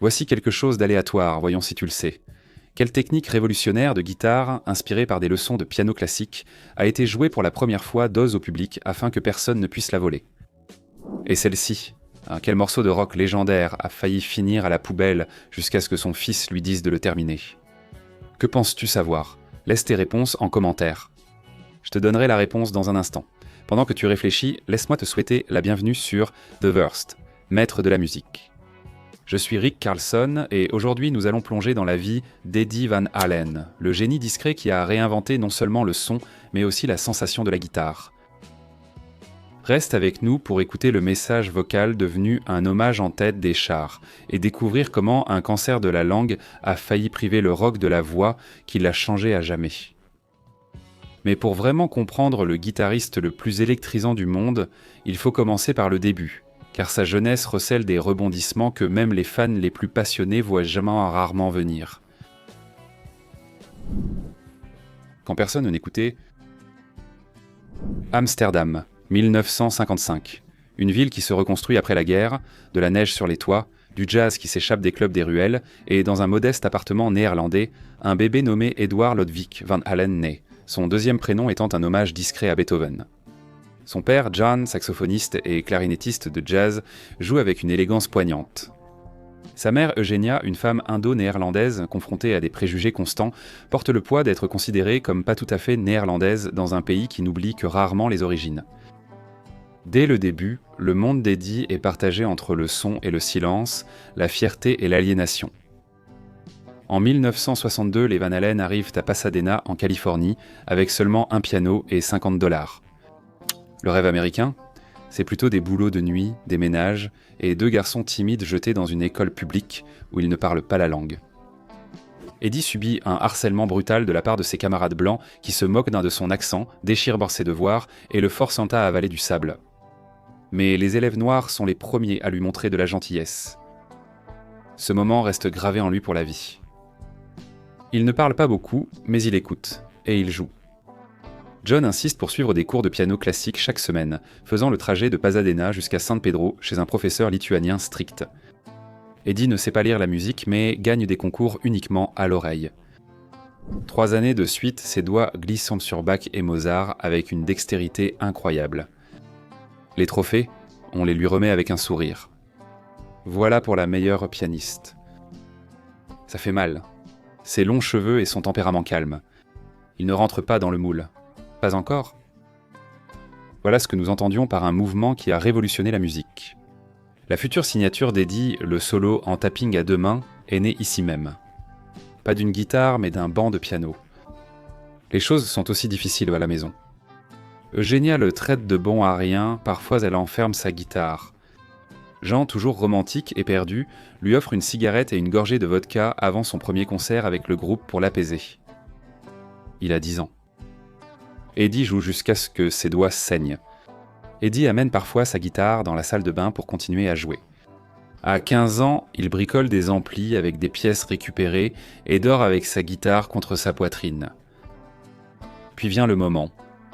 Voici quelque chose d'aléatoire, voyons si tu le sais. Quelle technique révolutionnaire de guitare, inspirée par des leçons de piano classique, a été jouée pour la première fois d'os au public afin que personne ne puisse la voler? Et celle-ci, quel morceau de rock légendaire a failli finir à la poubelle jusqu'à ce que son fils lui dise de le terminer? Que penses-tu savoir? Laisse tes réponses en commentaire. Je te donnerai la réponse dans un instant. Pendant que tu réfléchis, laisse-moi te souhaiter la bienvenue sur The Worst, maître de la musique. Je suis Rick Carlson et aujourd'hui nous allons plonger dans la vie d'Eddie Van Halen, le génie discret qui a réinventé non seulement le son, mais aussi la sensation de la guitare. Reste avec nous pour écouter le message vocal devenu un hommage en tête des chars et découvrir comment un cancer de la langue a failli priver le rock de la voix qui l'a changé à jamais. Mais pour vraiment comprendre le guitariste le plus électrisant du monde, il faut commencer par le début, car sa jeunesse recèle des rebondissements que même les fans les plus passionnés voient rarement venir. Quand personne n'écoutait, Amsterdam, 1955. Une ville qui se reconstruit après la guerre, de la neige sur les toits, du jazz qui s'échappe des clubs des ruelles, et dans un modeste appartement néerlandais, un bébé nommé Edouard Lodewijk Van Halen naît, son deuxième prénom étant un hommage discret à Beethoven. Son père, John, saxophoniste et clarinettiste de jazz, joue avec une élégance poignante. Sa mère, Eugenia, une femme indo-néerlandaise confrontée à des préjugés constants, porte le poids d'être considérée comme pas tout à fait néerlandaise dans un pays qui n'oublie que rarement les origines. Dès le début, le monde d'Eddie est partagé entre le son et le silence, la fierté et l'aliénation. En 1962, les Van Halen arrivent à Pasadena, en Californie, avec seulement un piano et $50. Le rêve américain, c'est plutôt des boulots de nuit, des ménages, et 2 garçons timides jetés dans une école publique où ils ne parlent pas la langue. Eddie subit un harcèlement brutal de la part de ses camarades blancs qui se moquent d'un de son accent, déchirent ses devoirs et le forcent à avaler du sable. Mais les élèves noirs sont les premiers à lui montrer de la gentillesse. Ce moment reste gravé en lui pour la vie. Il ne parle pas beaucoup, mais il écoute, et il joue. John insiste pour suivre des cours de piano classique chaque semaine, faisant le trajet de Pasadena jusqu'à San Pedro chez un professeur lituanien strict. Eddie ne sait pas lire la musique, mais gagne des concours uniquement à l'oreille. 3 années de suite, ses doigts glissent sur Bach et Mozart avec une dextérité incroyable. Les trophées, on les lui remet avec un sourire. Voilà pour la meilleure pianiste. Ça fait mal. Ses longs cheveux et son tempérament calme. Il ne rentre pas dans le moule. Pas encore. Voilà ce que nous entendions par un mouvement qui a révolutionné la musique. La future signature d'Eddie, le solo en tapping à 2 mains, est née ici même. Pas d'une guitare, mais d'un banc de piano. Les choses sont aussi difficiles à la maison. Eugenia le traite de bon à rien, parfois elle enferme sa guitare. Jean, toujours romantique et perdu, lui offre une cigarette et une gorgée de vodka avant son premier concert avec le groupe pour l'apaiser. Il a 10 ans. Eddie joue jusqu'à ce que ses doigts saignent. Eddie amène parfois sa guitare dans la salle de bain pour continuer à jouer. À 15 ans, il bricole des amplis avec des pièces récupérées et dort avec sa guitare contre sa poitrine. Puis vient le moment.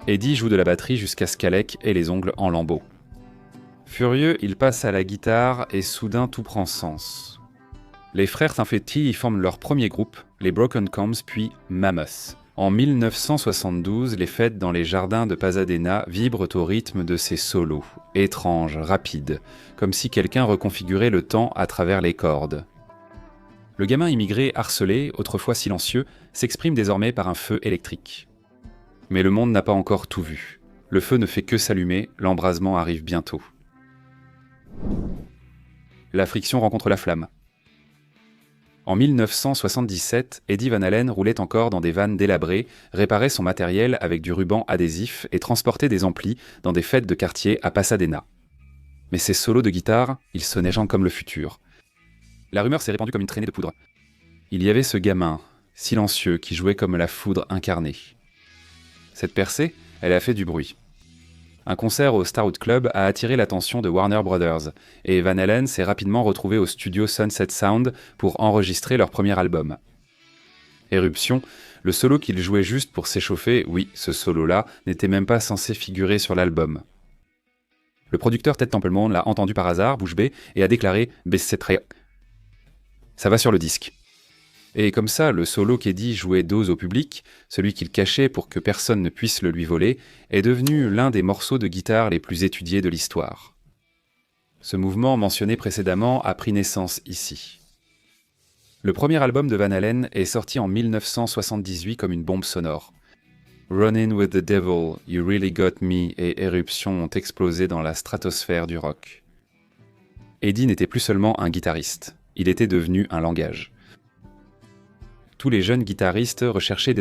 Eddie joue de la batterie jusqu'à ce qu'Alec ait les ongles en lambeaux. Furieux, il passe à la guitare et soudain tout prend sens. Les frères Tinfetti y forment leur premier groupe, les Broken Combs puis Mammoth. En 1972, les fêtes dans les jardins de Pasadena vibrent au rythme de ces solos, étranges, rapides, comme si quelqu'un reconfigurait le temps à travers les cordes. Le gamin immigré harcelé, autrefois silencieux, s'exprime désormais par un feu électrique. Mais le monde n'a pas encore tout vu. Le feu ne fait que s'allumer, l'embrasement arrive bientôt. La friction rencontre la flamme. En 1977, Eddie Van Halen roulait encore dans des vannes délabrées, réparait son matériel avec du ruban adhésif et transportait des amplis dans des fêtes de quartier à Pasadena. Mais ses solos de guitare, ils sonnaient comme le futur. La rumeur s'est répandue comme une traînée de poudre. Il y avait ce gamin, silencieux, qui jouait comme la foudre incarnée. Cette percée, elle a fait du bruit. Un concert au Starwood Club a attiré l'attention de Warner Brothers, et Van Halen s'est rapidement retrouvé au studio Sunset Sound pour enregistrer leur premier album. Éruption, le solo qu'il jouait juste pour s'échauffer, oui, ce solo-là, n'était même pas censé figurer sur l'album. Le producteur Ted Templeman l'a entendu par hasard, bouche bée, et a déclaré « Bessettray ». Ça va sur le disque. Et comme ça, le solo qu'Eddie jouait dos au public, celui qu'il cachait pour que personne ne puisse le lui voler, est devenu l'un des morceaux de guitare les plus étudiés de l'histoire. Ce mouvement mentionné précédemment a pris naissance ici. Le premier album de Van Halen est sorti en 1978 comme une bombe sonore. Runnin' with the Devil, You Really Got Me et Éruption ont explosé dans la stratosphère du rock. Eddie n'était plus seulement un guitariste, il était devenu un langage. Tous les jeunes guitaristes recherchaient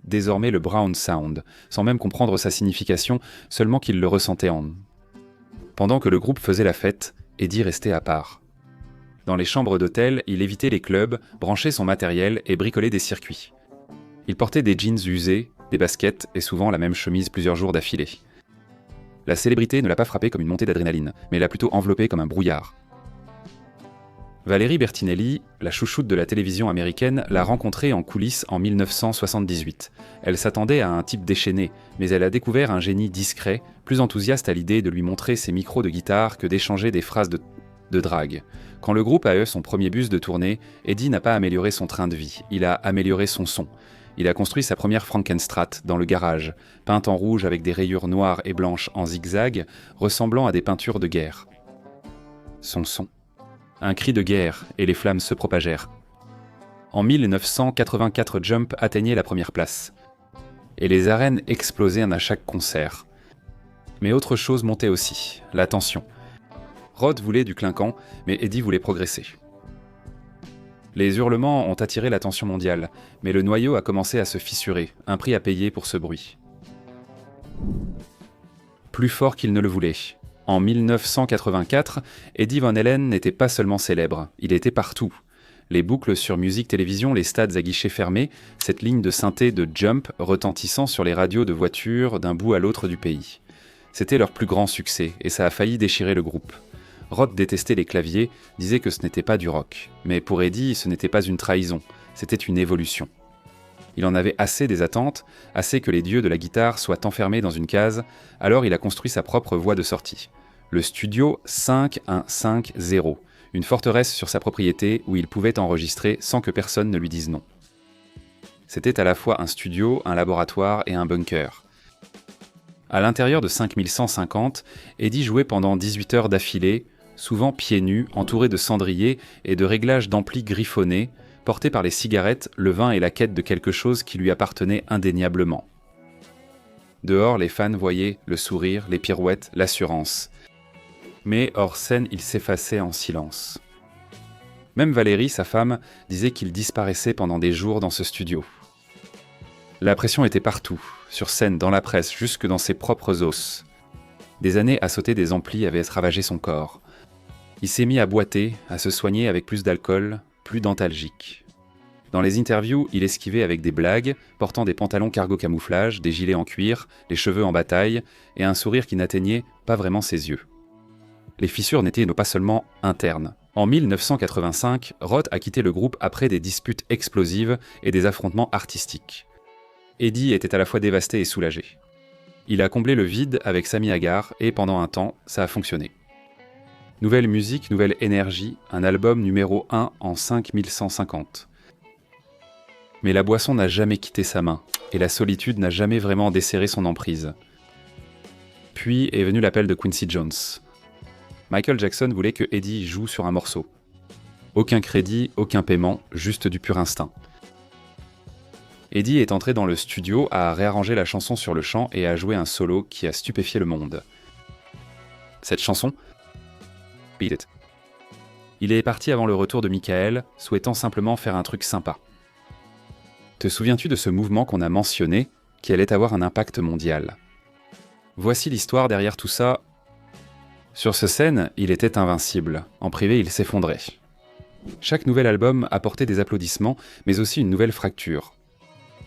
désormais le Brown Sound, sans même comprendre sa signification, seulement qu'ils le ressentaient en eux. Pendant que le groupe faisait la fête, Eddie restait à part. Dans les chambres d'hôtel, il évitait les clubs, branchait son matériel et bricolait des circuits. Il portait des jeans usés, des baskets et souvent la même chemise plusieurs jours d'affilée. La célébrité ne l'a pas frappé comme une montée d'adrénaline, mais l'a plutôt enveloppé comme un brouillard. Valérie Bertinelli, la chouchoute de la télévision américaine, l'a rencontré en coulisses en 1978. Elle s'attendait à un type déchaîné, mais elle a découvert un génie discret, plus enthousiaste à l'idée de lui montrer ses micros de guitare que d'échanger des phrases de drague. Quand le groupe a eu son premier bus de tournée, Eddie n'a pas amélioré son train de vie, il a amélioré son son. Il a construit sa première Frankenstrat dans le garage, peinte en rouge avec des rayures noires et blanches en zigzag, ressemblant à des peintures de guerre. Son son. Un cri de guerre, et les flammes se propagèrent. En 1984, Jump atteignait la première place. Et les arènes explosaient à chaque concert. Mais autre chose montait aussi, la tension. Rod voulait du clinquant, mais Eddie voulait progresser. Les hurlements ont attiré l'attention mondiale, mais le noyau a commencé à se fissurer, un prix à payer pour ce bruit. Plus fort qu'il ne le voulait. En 1984, Eddie Van Halen n'était pas seulement célèbre, il était partout. Les boucles sur Musique Télévision, les stades à guichets fermés, cette ligne de synthé de Jump retentissant sur les radios de voitures d'un bout à l'autre du pays. C'était leur plus grand succès, et ça a failli déchirer le groupe. Rod détestait les claviers, disait que ce n'était pas du rock. Mais pour Eddie, ce n'était pas une trahison, c'était une évolution. Il en avait assez des attentes, assez que les dieux de la guitare soient enfermés dans une case, alors il a construit sa propre voie de sortie. Le studio 5150, une forteresse sur sa propriété où il pouvait enregistrer sans que personne ne lui dise non. C'était à la fois un studio, un laboratoire et un bunker. À l'intérieur de 5150, Eddie jouait pendant 18 heures d'affilée, souvent pieds nus, entouré de cendriers et de réglages d'amplis griffonnés, portés par les cigarettes, le vin et la quête de quelque chose qui lui appartenait indéniablement. Dehors, les fans voyaient le sourire, les pirouettes, l'assurance. Mais hors scène, il s'effaçait en silence. Même Valérie, sa femme, disait qu'il disparaissait pendant des jours dans ce studio. La pression était partout, sur scène, dans la presse, jusque dans ses propres os. Des années à sauter des amplis avaient ravagé son corps. Il s'est mis à boiter, à se soigner avec plus d'alcool, plus dentalgique. Dans les interviews, il esquivait avec des blagues, portant des pantalons cargo camouflage, des gilets en cuir, les cheveux en bataille, et un sourire qui n'atteignait pas vraiment ses yeux. Les fissures n'étaient pas seulement internes. En 1985, Roth a quitté le groupe après des disputes explosives et des affrontements artistiques. Eddie était à la fois dévasté et soulagé. Il a comblé le vide avec Sammy Hagar et pendant un temps, ça a fonctionné. Nouvelle musique, nouvelle énergie, un album numéro 1 en 5150. Mais la boisson n'a jamais quitté sa main, et la solitude n'a jamais vraiment desserré son emprise. Puis est venu l'appel de Quincy Jones. Michael Jackson voulait que Eddie joue sur un morceau. Aucun crédit, aucun paiement, juste du pur instinct. Eddie est entré dans le studio, a réarrangé la chanson sur le chant et a joué un solo qui a stupéfié le monde. Cette chanson, Beat It. Il est parti avant le retour de Michael, souhaitant simplement faire un truc sympa. Te souviens-tu de ce mouvement qu'on a mentionné, qui allait avoir un impact mondial ? Voici l'histoire derrière tout ça. Sur ce scène, il était invincible. En privé, il s'effondrait. Chaque nouvel album apportait des applaudissements, mais aussi une nouvelle fracture.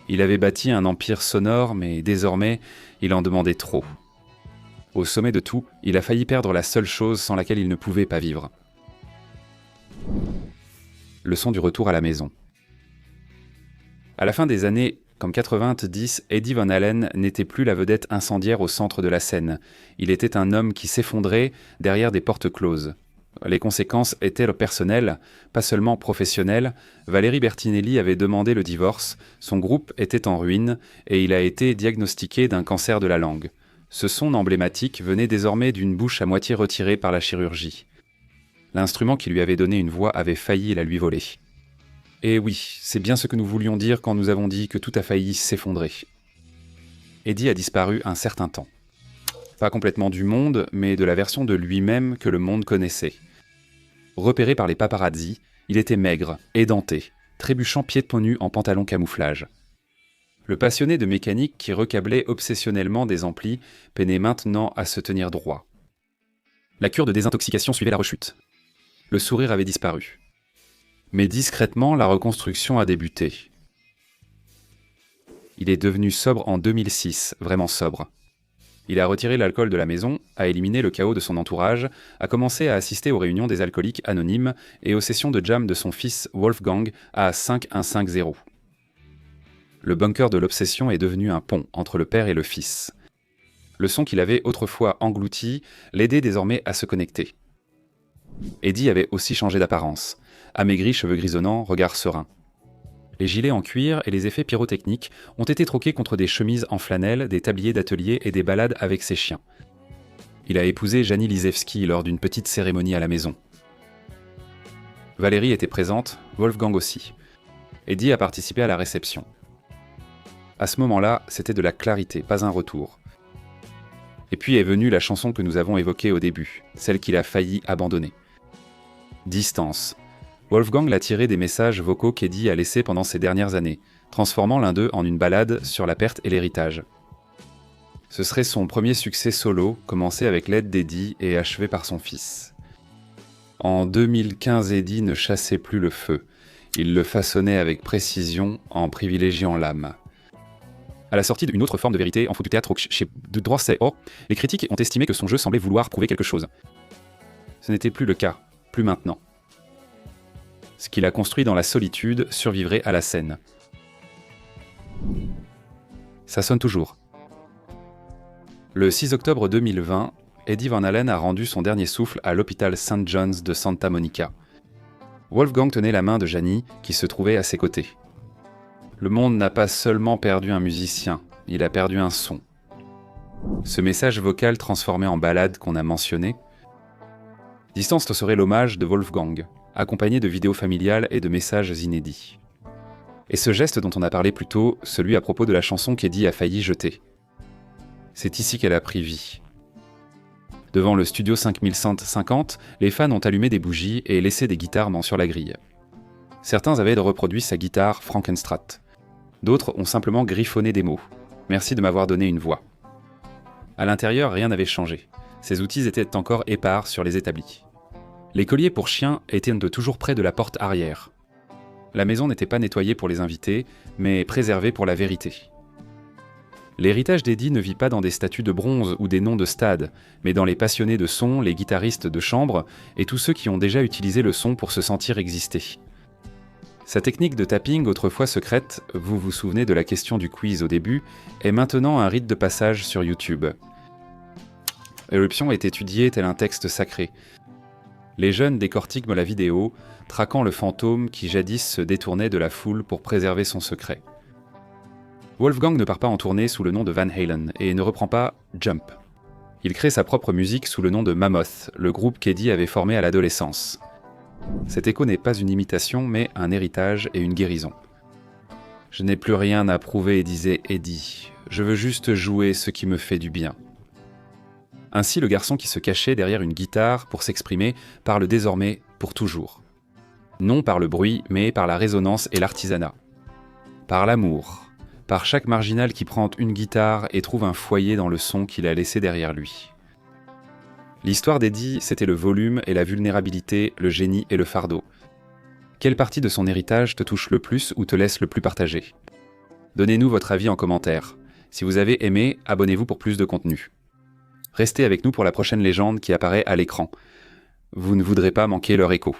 Il avait bâti un empire sonore, mais désormais, il en demandait trop. Au sommet de tout, il a failli perdre la seule chose sans laquelle il ne pouvait pas vivre. Le son du retour à la maison. À la fin des années comme 90, Eddie Van Halen n'était plus la vedette incendiaire au centre de la scène. Il était un homme qui s'effondrait derrière des portes closes. Les conséquences étaient personnelles, pas seulement professionnelles. Valérie Bertinelli avait demandé le divorce, son groupe était en ruine et il a été diagnostiqué d'un cancer de la langue. Ce son emblématique venait désormais d'une bouche à moitié retirée par la chirurgie. L'instrument qui lui avait donné une voix avait failli la lui voler. Et oui, c'est bien ce que nous voulions dire quand nous avons dit que tout a failli s'effondrer. Eddie a disparu un certain temps. Pas complètement du monde, mais de la version de lui-même que le monde connaissait. Repéré par les paparazzi, il était maigre, édenté, trébuchant pieds de nus en pantalon camouflage. Le passionné de mécanique qui recablait obsessionnellement des amplis peinait maintenant à se tenir droit. La cure de désintoxication suivait la rechute. Le sourire avait disparu. Mais discrètement, la reconstruction a débuté. Il est devenu sobre en 2006, vraiment sobre. Il a retiré l'alcool de la maison, a éliminé le chaos de son entourage, a commencé à assister aux réunions des alcooliques anonymes et aux sessions de jam de son fils Wolfgang à 5150. Le bunker de l'obsession est devenu un pont entre le père et le fils. Le son qu'il avait autrefois englouti l'aidait désormais à se connecter. Eddie avait aussi changé d'apparence. Amaigri, cheveux grisonnants, regard serein. Les gilets en cuir et les effets pyrotechniques ont été troqués contre des chemises en flanelle, des tabliers d'atelier et des balades avec ses chiens. Il a épousé Janie Lisewski lors d'une petite cérémonie à la maison. Valérie était présente, Wolfgang aussi. Eddie a participé à la réception. À ce moment-là, c'était de la clarité, pas un retour. Et puis est venue la chanson que nous avons évoquée au début, celle qu'il a failli abandonner. Distance. Wolfgang l'a tiré des messages vocaux qu'Eddie a laissés pendant ces dernières années, transformant l'un d'eux en une ballade sur la perte et l'héritage. Ce serait son premier succès solo, commencé avec l'aide d'Eddie et achevé par son fils. En 2015, Eddie ne chassait plus le feu. Il le façonnait avec précision en privilégiant l'âme. À la sortie d'une autre forme de vérité en foot du théâtre chez Drossel, les critiques ont estimé que son jeu semblait vouloir prouver quelque chose. Ce n'était plus le cas, plus maintenant. Ce qu'il a construit dans la solitude survivrait à la scène. Ça sonne toujours. Le 6 octobre 2020, Eddie Van Halen a rendu son dernier souffle à l'hôpital St. John's de Santa Monica. Wolfgang tenait la main de Janie, qui se trouvait à ses côtés. Le monde n'a pas seulement perdu un musicien, il a perdu un son. Ce message vocal transformé en ballade qu'on a mentionné, Distance serait l'hommage de Wolfgang, accompagné de vidéos familiales et de messages inédits. Et ce geste dont on a parlé plus tôt, celui à propos de la chanson qu'Eddie a failli jeter. C'est ici qu'elle a pris vie. Devant le studio 5150, les fans ont allumé des bougies et laissé des guitares sur la grille. Certains avaient reproduit sa guitare Frankenstrat. D'autres ont simplement griffonné des mots. Merci de m'avoir donné une voix. À l'intérieur, rien n'avait changé. Ces outils étaient encore épars sur les établis. Les colliers pour chiens étaient toujours près de la porte arrière. La maison n'était pas nettoyée pour les invités, mais préservée pour la vérité. L'héritage d'Eddie ne vit pas dans des statues de bronze ou des noms de stades, mais dans les passionnés de son, les guitaristes de chambre et tous ceux qui ont déjà utilisé le son pour se sentir exister. Sa technique de tapping, autrefois secrète, vous vous souvenez de la question du quiz au début, est maintenant un rite de passage sur YouTube. Éruption est étudiée tel un texte sacré. Les jeunes décortiquent la vidéo, traquant le fantôme qui jadis se détournait de la foule pour préserver son secret. Wolfgang ne part pas en tournée sous le nom de Van Halen et ne reprend pas Jump. Il crée sa propre musique sous le nom de Mammoth, le groupe qu'Eddie avait formé à l'adolescence. Cet écho n'est pas une imitation, mais un héritage et une guérison. « Je n'ai plus rien à prouver, disait Eddie. Je veux juste jouer ce qui me fait du bien. » Ainsi, le garçon qui se cachait derrière une guitare pour s'exprimer parle désormais pour toujours. Non par le bruit, mais par la résonance et l'artisanat. Par l'amour. Par chaque marginal qui prend une guitare et trouve un foyer dans le son qu'il a laissé derrière lui. L'histoire d'Eddie, c'était le volume et la vulnérabilité, le génie et le fardeau. Quelle partie de son héritage te touche le plus ou te laisse le plus partager ? Donnez-nous votre avis en commentaire. Si vous avez aimé, abonnez-vous pour plus de contenu. Restez avec nous pour la prochaine légende qui apparaît à l'écran. Vous ne voudrez pas manquer leur écho.